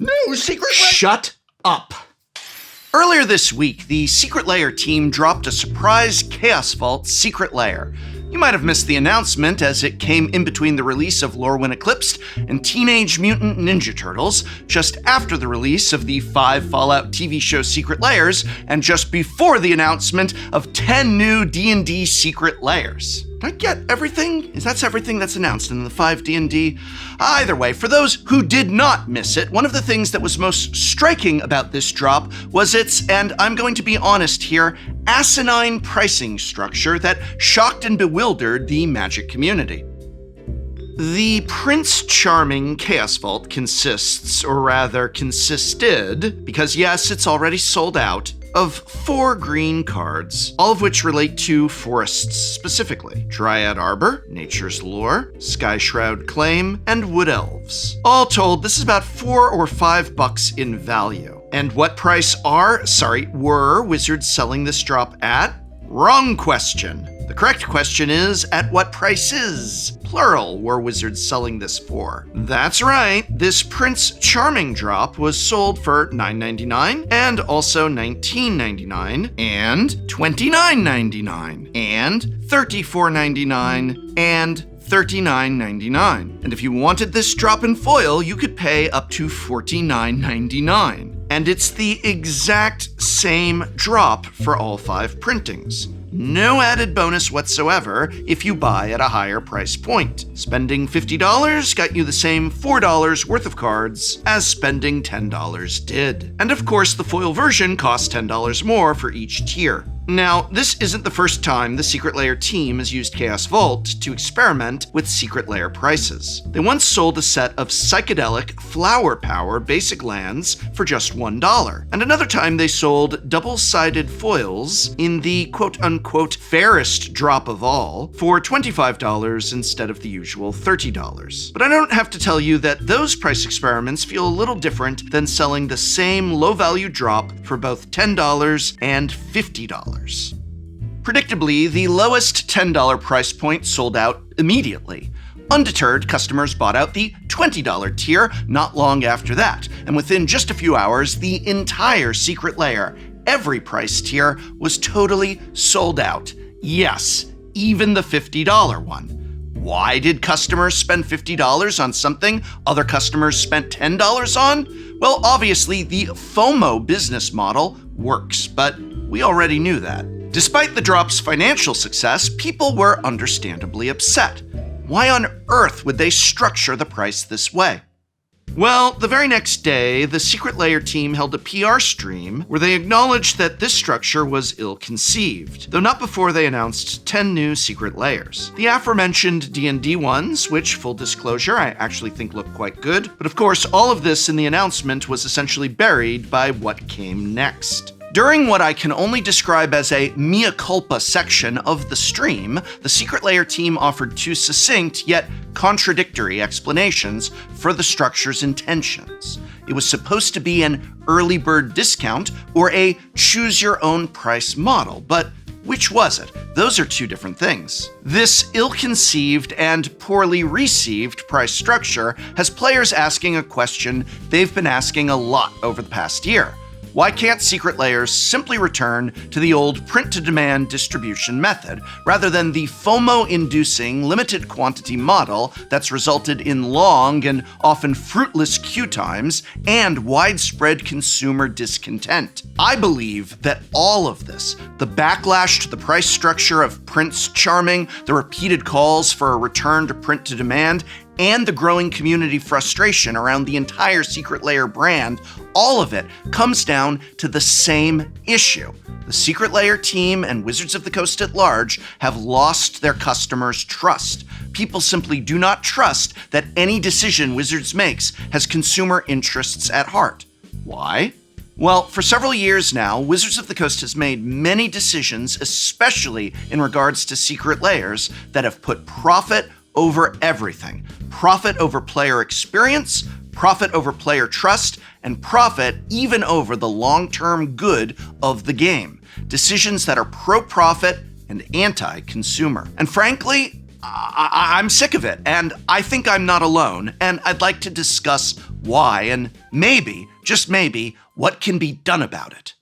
No, Secret Lair! Shut up. Earlier this week, the Secret Lair team dropped a surprise Chaos Vault Secret Lair. You might have missed the announcement as it came in between the release of Lorwyn Eclipsed and Teenage Mutant Ninja Turtles, just after the release of the 5 Fallout TV show Secret Lairs, and just before the announcement of 10 new D&D Secret Lairs. Did I get everything? That's everything that's announced in the 5 D&D? Either way, for those who did not miss it, one of the things that was most striking about this drop was its, and I'm going to be honest here, asinine pricing structure that shocked and bewildered the Magic community. The Prince Charming Chaos Vault consists, or rather consisted, because yes, it's already sold out, of 4 green cards, all of which relate to forests specifically: Dryad Arbor, Nature's Lore, Skyshroud Claim, and Wood Elves. All told, this is about $4 or $5 in value. And what price were Wizards selling this drop at? Wrong question. The correct question is, at what prices, plural, were Wizards selling this for? That's right, this Prince Charming drop was sold for $9.99, and also $19.99, and $29.99, and $34.99, and $39.99. And if you wanted this drop in foil, you could pay up to $49.99. And it's the exact same drop for all 5 printings. No added bonus whatsoever if you buy at a higher price point. Spending $50 got you the same $4 worth of cards as spending $10 did. And of course, the foil version costs $10 more for each tier. Now, this isn't the first time the Secret Lair team has used Chaos Vault to experiment with Secret Lair prices. They once sold a set of psychedelic flower power basic lands for just $1. And another time they sold double-sided foils in the quote-unquote fairest drop of all for $25 instead of the usual $30. But I don't have to tell you that those price experiments feel a little different than selling the same low-value drop for both $10 and $50. Predictably, the lowest $10 price point sold out immediately. Undeterred, customers bought out the $20 tier not long after that, and within just a few hours, the entire Secret Lair, every price tier, was totally sold out. Yes, even the $50 one. Why did customers spend $50 on something other customers spent $10 on? Well, obviously, the FOMO business model works, but we already knew that. Despite the drop's financial success, people were understandably upset. Why on earth would they structure the price this way? Well, the very next day, the Secret Lair team held a PR stream where they acknowledged that this structure was ill-conceived, though not before they announced 10 new Secret Lairs. The aforementioned D&D ones, which, full disclosure, I actually think look quite good, but of course all of this in the announcement was essentially buried by what came next. During what I can only describe as a mea culpa section of the stream, the Secret Lair team offered 2 succinct yet contradictory explanations for the structure's intentions. It was supposed to be an early bird discount or a choose your own price model, but which was it? Those are 2 different things. This ill-conceived and poorly received price structure has players asking a question they've been asking a lot over the past year. Why can't Secret Lairs simply return to the old print-to-demand distribution method, rather than the FOMO-inducing limited quantity model that's resulted in long and often fruitless queue times and widespread consumer discontent? I believe that all of this, the backlash to the price structure of Prince Charming, the repeated calls for a return to print-to-demand, and the growing community frustration around the entire Secret Lair brand, all of it comes down to the same issue. The Secret Lair team and Wizards of the Coast at large have lost their customers' trust. People simply do not trust that any decision Wizards makes has consumer interests at heart. Why? Well, for several years now, Wizards of the Coast has made many decisions, especially in regards to Secret Lairs, that have put profit over everything. Profit over player experience, profit over player trust, and profit even over the long-term good of the game. Decisions that are pro-profit and anti-consumer. And frankly, I'm sick of it, and I think I'm not alone, and I'd like to discuss why, and maybe, just maybe, what can be done about it.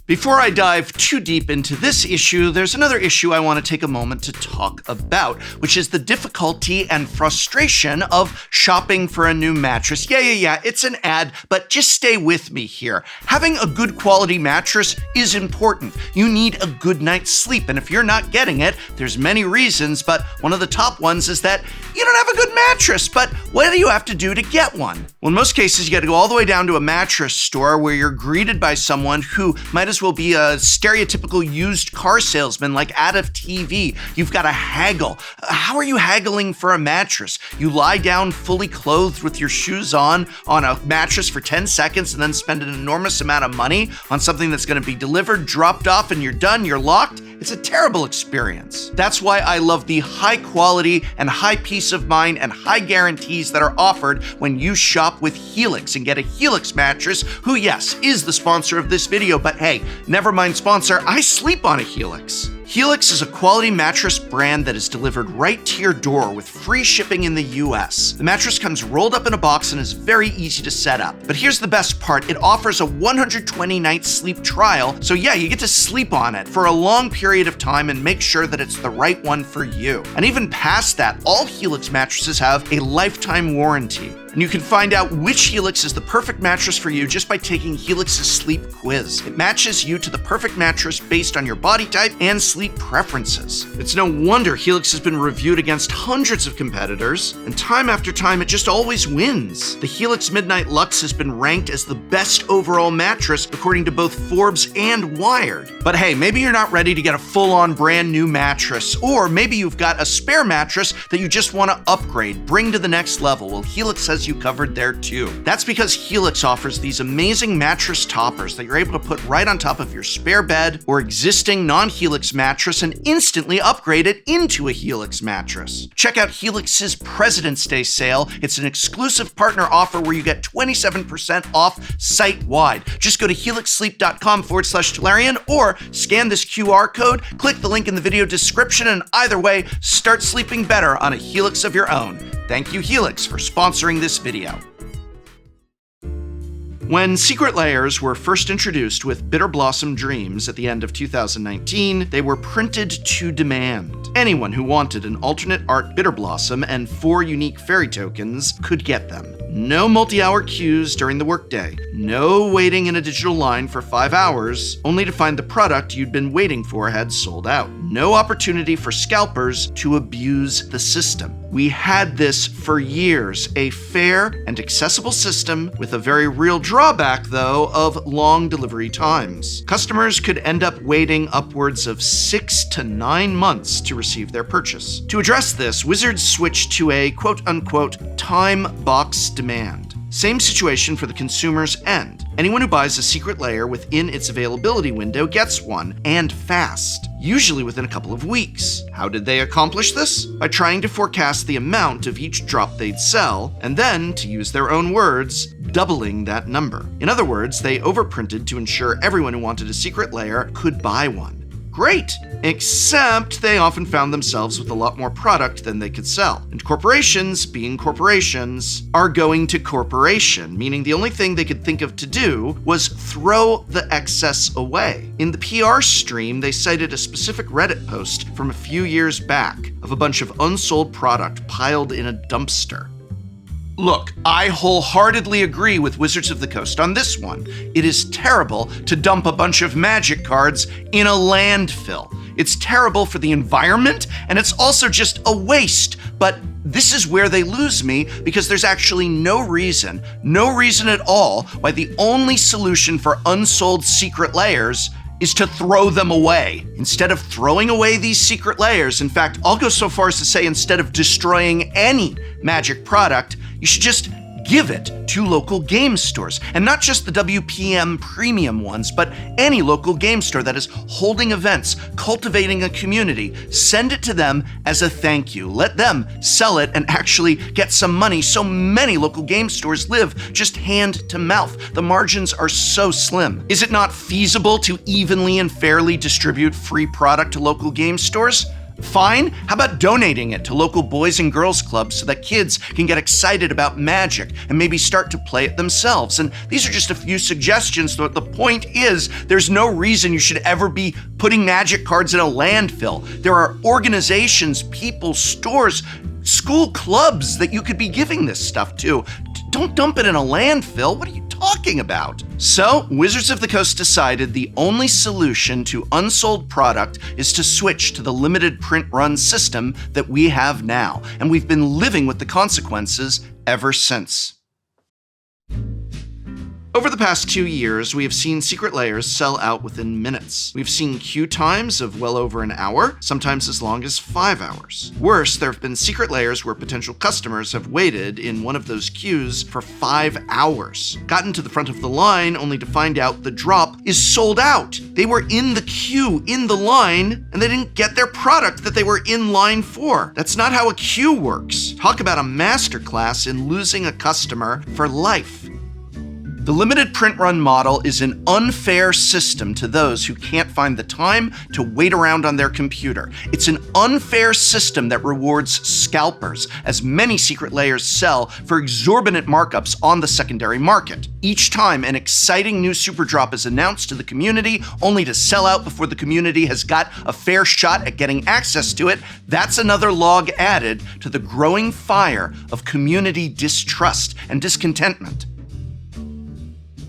Before I dive too deep into this issue, there's another issue I want to take a moment to talk about, which is the difficulty and frustration of shopping for a new mattress. Yeah, it's an ad, but just stay with me here. Having a good quality mattress is important. You need a good night's sleep, and if you're not getting it, there's many reasons, but one of the top ones is that you don't have a good mattress. But what do you have to do to get one? Well, in most cases, you got to go all the way down to a mattress store where you're greeted by someone who might as well be a stereotypical used car salesman like out of TV. You've got to haggle. How are you haggling for a mattress? You lie down fully clothed with your shoes on a mattress for 10 seconds and then spend an enormous amount of money on something that's going to be delivered, dropped off, and you're done, you're locked? It's a terrible experience. That's why I love the high quality and high peace of mind and high guarantees that are offered when you shop with Helix and get a Helix mattress, who, yes, is the sponsor of this video, but hey, never mind sponsor, I sleep on a Helix. Helix is a quality mattress brand that is delivered right to your door with free shipping in the US. The mattress comes rolled up in a box and is very easy to set up. But here's the best part, it offers a 120-night sleep trial, so yeah, you get to sleep on it for a long period of time and make sure that it's the right one for you. And even past that, all Helix mattresses have a lifetime warranty. And you can find out which Helix is the perfect mattress for you just by taking Helix's sleep quiz. It matches you to the perfect mattress based on your body type and sleep preferences. It's no wonder Helix has been reviewed against hundreds of competitors, and time after time, it just always wins. The Helix Midnight Luxe has been ranked as the best overall mattress according to both Forbes and Wired. But hey, maybe you're not ready to get a full-on brand new mattress, or maybe you've got a spare mattress that you just want to upgrade, bring to the next level. Well, Helix has you covered there too. That's because Helix offers these amazing mattress toppers that you're able to put right on top of your spare bed or existing non-Helix mattress and instantly upgrade it into a Helix mattress. Check out Helix's President's Day sale. It's an exclusive partner offer where you get 27% off site-wide. Just go to helixsleep.com/Tolarian or scan this QR code, click the link in the video description, and either way, start sleeping better on a Helix of your own. Thank you, Helix, for sponsoring this video. When secret layers were first introduced with Bitter Blossom Dreams at the end of 2019, they were printed to demand. Anyone who wanted an alternate art Bitter Blossom and 4 unique fairy tokens could get them. No multi-hour queues during the workday. No waiting in a digital line for 5 hours, only to find the product you'd been waiting for had sold out. No opportunity for scalpers to abuse the system. We had this for years, a fair and accessible system with a very real drawback, though, of long delivery times. Customers could end up waiting upwards of 6 to 9 months to receive their purchase. To address this, Wizards switched to a quote-unquote time box demand. Same situation for the consumer's end. Anyone who buys a secret layer within its availability window gets one, and fast, usually within a couple of weeks. How did they accomplish this? By trying to forecast the amount of each drop they'd sell, and then, to use their own words, doubling that number. In other words, they overprinted to ensure everyone who wanted a secret layer could buy one. Great! Except they often found themselves with a lot more product than they could sell. And corporations, being corporations, are going to corporation, meaning the only thing they could think of to do was throw the excess away. In the PR stream, they cited a specific Reddit post from a few years back of a bunch of unsold product piled in a dumpster. Look, I wholeheartedly agree with Wizards of the Coast on this one. It is terrible to dump a bunch of Magic cards in a landfill. It's terrible for the environment, and it's also just a waste. But this is where they lose me, because there's actually no reason at all, why the only solution for unsold secret layers is to throw them away. Instead of throwing away these secret layers, in fact, I'll go so far as to say instead of destroying any Magic product, you should just give it to local game stores. And not just the WPM premium ones, but any local game store that is holding events, cultivating a community. Send it to them as a thank you. Let them sell it and actually get some money. So many local game stores live just hand to mouth. The margins are so slim. Is it not feasible to evenly and fairly distribute free product to local game stores? Fine. How about donating it to local boys and girls clubs so that kids can get excited about Magic and maybe start to play it themselves? And these are just a few suggestions, but the point is there's no reason you should ever be putting Magic cards in a landfill. There are organizations, people, stores, school clubs that you could be giving this stuff to. Don't dump it in a landfill. What are you talking about? So, Wizards of the Coast decided the only solution to unsold product is to switch to the limited print run system that we have now, and we've been living with the consequences ever since. Over the past 2 years, we have seen Secret Lairs sell out within minutes. We've seen queue times of well over an hour, sometimes as long as 5 hours. Worse, there have been Secret Lairs where potential customers have waited in one of those queues for 5 hours, gotten to the front of the line only to find out the drop is sold out. They were in the queue, in the line, and they didn't get their product that they were in line for. That's not how a queue works. Talk about a masterclass in losing a customer for life. The limited print run model is an unfair system to those who can't find the time to wait around on their computer. It's an unfair system that rewards scalpers, as many Secret Lairs sell for exorbitant markups on the secondary market. Each time an exciting new super drop is announced to the community, only to sell out before the community has got a fair shot at getting access to it, that's another log added to the growing fire of community distrust and discontentment.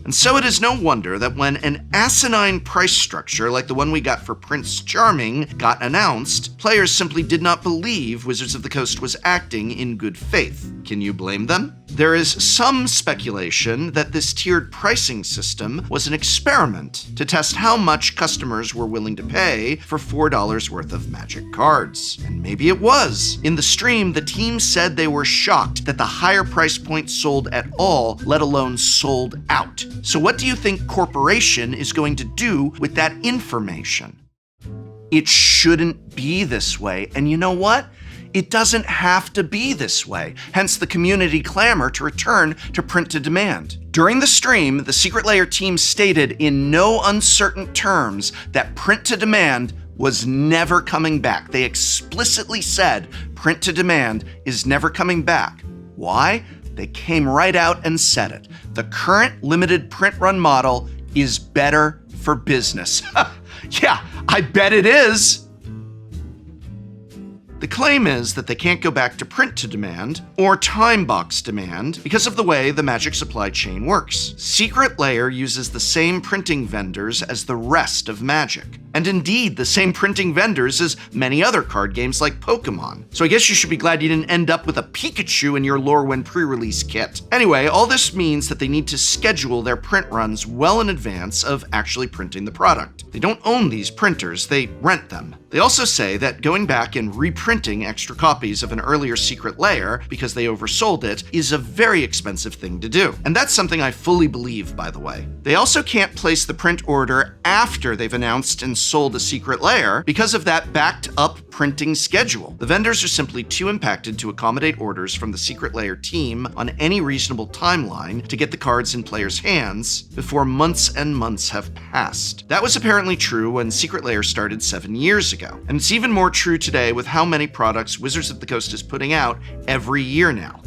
And so it is no wonder that when an asinine price structure like the one we got for Prince Charming got announced, players simply did not believe Wizards of the Coast was acting in good faith. Can you blame them? There is some speculation that this tiered pricing system was an experiment to test how much customers were willing to pay for $4 worth of Magic cards. And maybe it was. In the stream, the team said they were shocked that the higher price point sold at all, let alone sold out. So what do you think Corporation is going to do with that information? It shouldn't be this way. And you know what? It doesn't have to be this way, hence the community clamor to return to print to demand. During the stream, the Secret Lair team stated in no uncertain terms that print to demand was never coming back. They explicitly said print to demand is never coming back. Why? They came right out and said it. The current limited print run model is better for business. Yeah, I bet it is. The claim is that they can't go back to print to demand or time box demand because of the way the Magic supply chain works. Secret Lair uses the same printing vendors as the rest of Magic, and indeed the same printing vendors as many other card games like Pokemon. So I guess you should be glad you didn't end up with a Pikachu in your Lorwyn pre-release kit. Anyway, all this means that they need to schedule their print runs well in advance of actually printing the product. They don't own these printers, they rent them. They also say that going back and reprinting extra copies of an earlier Secret Lair because they oversold it is a very expensive thing to do. And that's something I fully believe, by the way. They also can't place the print order after they've announced and sold a Secret Lair because of that backed up printing schedule. The vendors are simply too impacted to accommodate orders from the Secret Lair team on any reasonable timeline to get the cards in players' hands before months and months have passed. That was apparently true when Secret Lair started 7 years ago. And it's even more true today with how many products Wizards of the Coast is putting out every year now.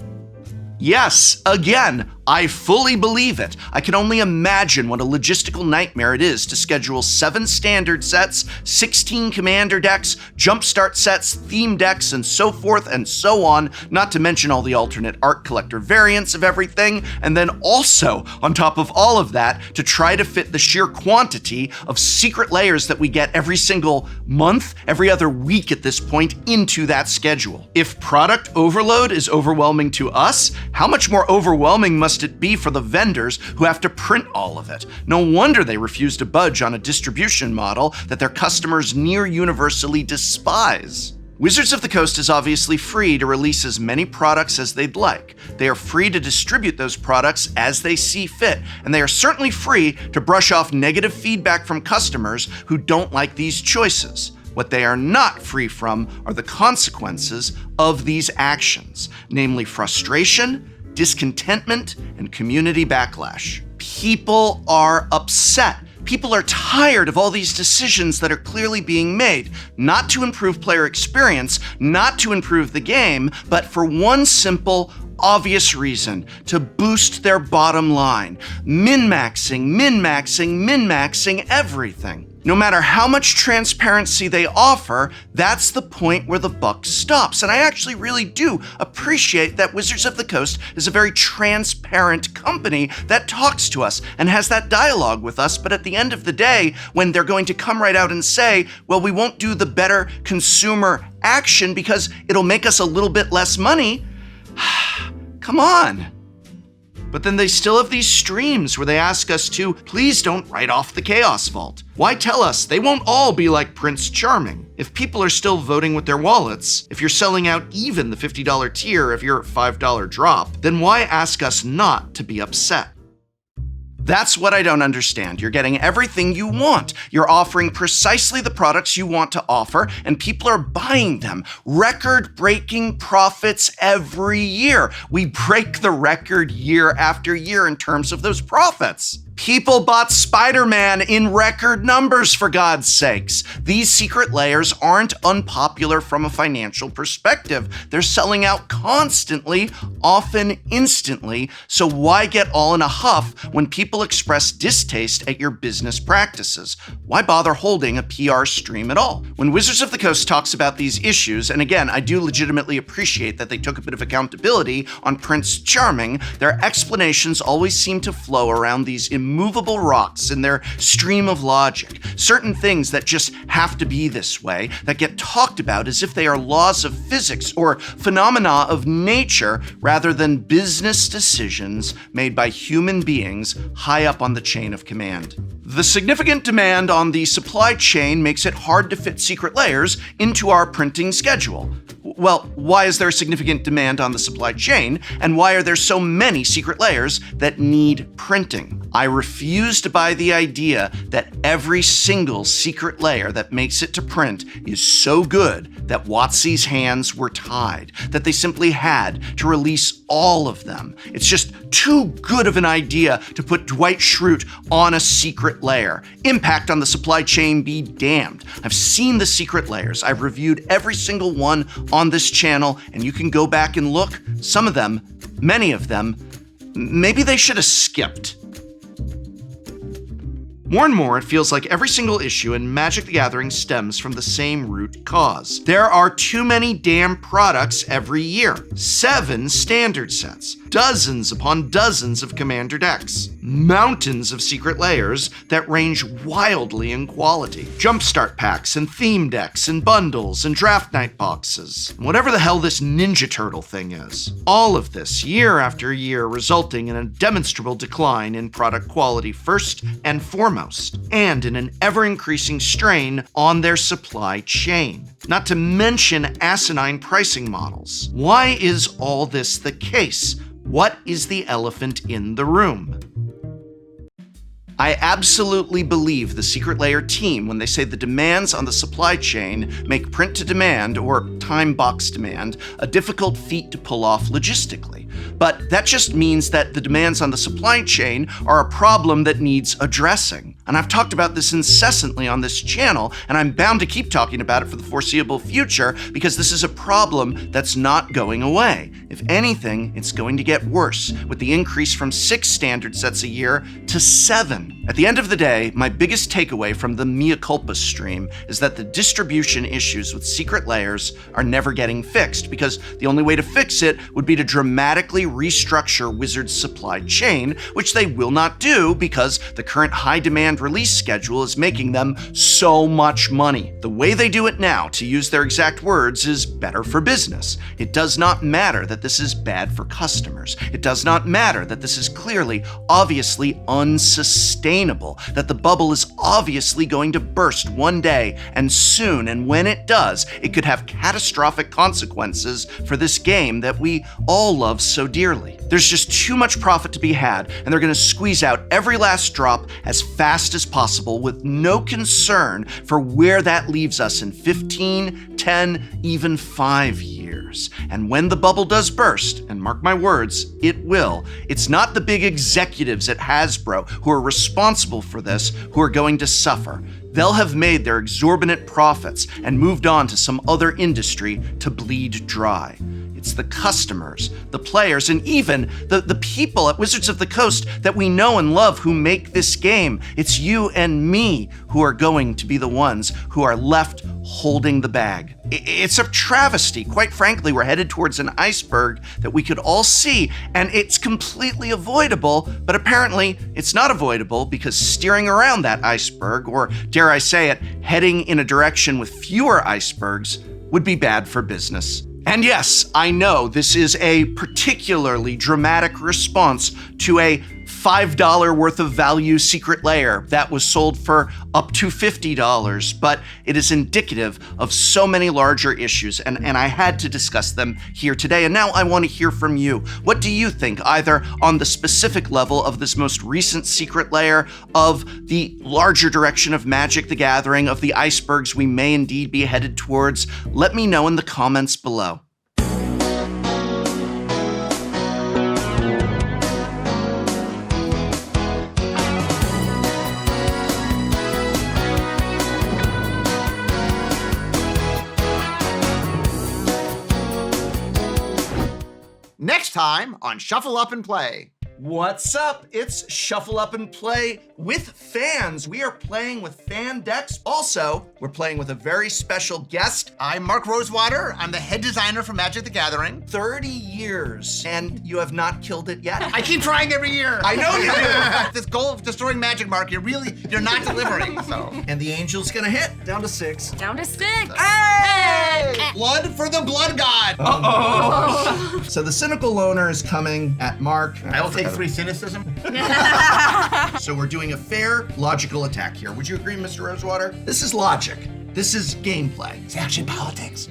Yes, again, I fully believe it. I can only imagine what a logistical nightmare it is to schedule 7 standard sets, 16 commander decks, jumpstart sets, theme decks, and so forth and so on, not to mention all the alternate art collector variants of everything, and then also, on top of all of that, to try to fit the sheer quantity of Secret Lairs that we get every single month, every other week at this point, into that schedule. If product overload is overwhelming to us, how much more overwhelming must it be for the vendors who have to print all of it? No wonder they refuse to budge on a distribution model that their customers near universally despise. Wizards of the Coast is obviously free to release as many products as they'd like. They are free to distribute those products as they see fit, and they are certainly free to brush off negative feedback from customers who don't like these choices. What they are not free from are the consequences of these actions, namely frustration, discontentment, and community backlash. People are upset. People are tired of all these decisions that are clearly being made, not to improve player experience, not to improve the game, but for one simple, obvious reason: to boost their bottom line. Min-maxing, min-maxing, min-maxing everything. No matter how much transparency they offer, that's the point where the buck stops. And I actually really do appreciate that Wizards of the Coast is a very transparent company that talks to us and has that dialogue with us. But at the end of the day, when they're going to come right out and say, well, we won't do the better consumer action because it'll make us a little bit less money, come on. But then they still have these streams where they ask us to, please don't write off the Chaos Vault. Why tell us they won't all be like Prince Charming? If people are still voting with their wallets, if you're selling out even the $50 tier of your $5 drop, then why ask us not to be upset? That's what I don't understand. You're getting everything you want. You're offering precisely the products you want to offer, and people are buying them. Record-breaking profits every year. We break the record year after year in terms of those profits. People bought Spider-Man in record numbers, for God's sakes. These secret layers aren't unpopular from a financial perspective. They're selling out constantly, often instantly, so why get all in a huff when people express distaste at your business practices? Why bother holding a PR stream at all? When Wizards of the Coast talks about these issues, and again, I do legitimately appreciate that they took a bit of accountability on Prince Charming, their explanations always seem to flow around these immovable rocks in their stream of logic. Certain things that just have to be this way, that get talked about as if they are laws of physics or phenomena of nature rather than business decisions made by human beings high up on the chain of command. The significant demand on the supply chain makes it hard to fit secret layers into our printing schedule. Well, why is there a significant demand on the supply chain, and why are there so many secret layers that need printing? I refuse to buy the idea that every single secret layer that makes it to print is so good that WotC's hands were tied, that they simply had to release all of them. It's just too good of an idea to put Dwight Schrute on a secret layer. Impact on the supply chain be damned. I've seen the secret layers. I've reviewed every single one on this channel, and you can go back and look. Some of them, many of them, maybe they should have skipped. More and more, it feels like every single issue in Magic the Gathering stems from the same root cause. There are too many damn products every year. 7 standard sets, dozens upon dozens of commander decks, mountains of secret layers that range wildly in quality, jumpstart packs and theme decks and bundles and draft night boxes, and whatever the hell this Ninja Turtle thing is. All of this, year after year, resulting in a demonstrable decline in product quality first and foremost, and in an ever-increasing strain on their supply chain. Not to mention asinine pricing models. Why is all this the case? What is the elephant in the room? I absolutely believe the Secret Layer team when they say the demands on the supply chain make print to demand, or time box demand, a difficult feat to pull off logistically. But that just means that the demands on the supply chain are a problem that needs addressing. And I've talked about this incessantly on this channel, and I'm bound to keep talking about it for the foreseeable future because this is a problem that's not going away. If anything, it's going to get worse with the increase from 6 standard sets a year to 7. At the end of the day, my biggest takeaway from the Mea Culpa stream is that the distribution issues with secret layers are never getting fixed, because the only way to fix it would be to dramatically restructure Wizards' supply chain, which they will not do because the current high-demand release schedule is making them so much money. The way they do it now, to use their exact words, is better for business. It does not matter that this is bad for customers. It does not matter that this is clearly, obviously unsustainable, that the bubble is obviously going to burst one day and soon, and when it does, it could have catastrophic catastrophic consequences for this game that we all love so dearly. There's just too much profit to be had, and they're going to squeeze out every last drop as fast as possible with no concern for where that leaves us in 15, 10, even 5 years. And when the bubble does burst, and mark my words, it will, it's not the big executives at Hasbro who are responsible for this who are going to suffer. They'll have made their exorbitant profits and moved on to some other industry to bleed dry. It's the customers, the players, and even the people at Wizards of the Coast that we know and love who make this game. It's you and me who are going to be the ones who are left holding the bag. It's a travesty. Quite frankly, we're headed towards an iceberg that we could all see, and it's completely avoidable, but apparently it's not avoidable because steering around that iceberg, or dare I say it, heading in a direction with fewer icebergs, would be bad for business. And yes, I know this is a particularly dramatic response to a $5 worth of value Secret Lair that was sold for up to $50, but it is indicative of so many larger issues, and I had to discuss them here today. And now I want to hear from you. What do you think, either on the specific level of this most recent Secret Lair, of the larger direction of Magic the Gathering, of the icebergs we may indeed be headed towards? Let me know in the comments below. Next time on Shuffle Up and Play. What's up? It's Shuffle Up and Play with fans. We are playing with fan decks. Also, we're playing with a very special guest. I'm Mark Rosewater. I'm the head designer for Magic the Gathering. 30 years, and you have not killed it yet. I keep trying every year. I know you do. This goal of destroying Magic, Mark, you're not delivering, so. And the angel's gonna hit. Down to 6. Down to 6. Hey! Blood for the Blood God. Uh-oh. So the cynical loner is coming at Mark. I will take 3 cynicism. So we're doing a fair, logical attack here. Would you agree, Mr. Rosewater? This is logic. This is gameplay. It's actually politics.